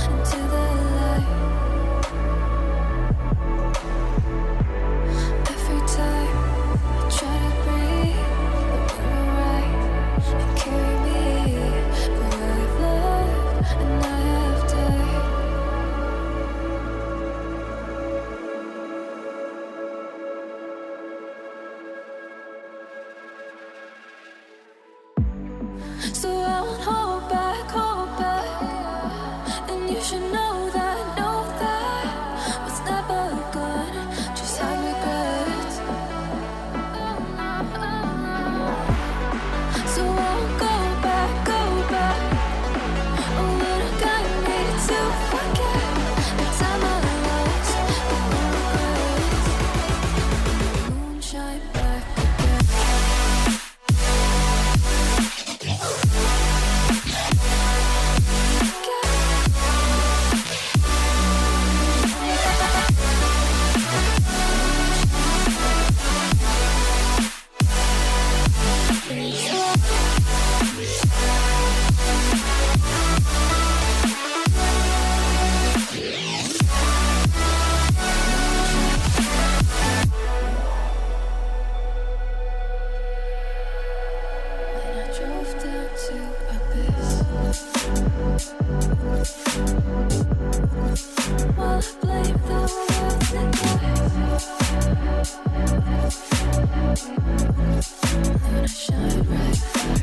into the light. Every time I try to breathe, but you were right and carry me. For I've loved and I have died. So I won't hold back, and you should know that what's never gonna just have regrets. So I won't go back, oh, but I got me to forget the time I lost with no regrets. Moonshine back again. When I drove down to Abyss, while I blamed the world's then I shine right back.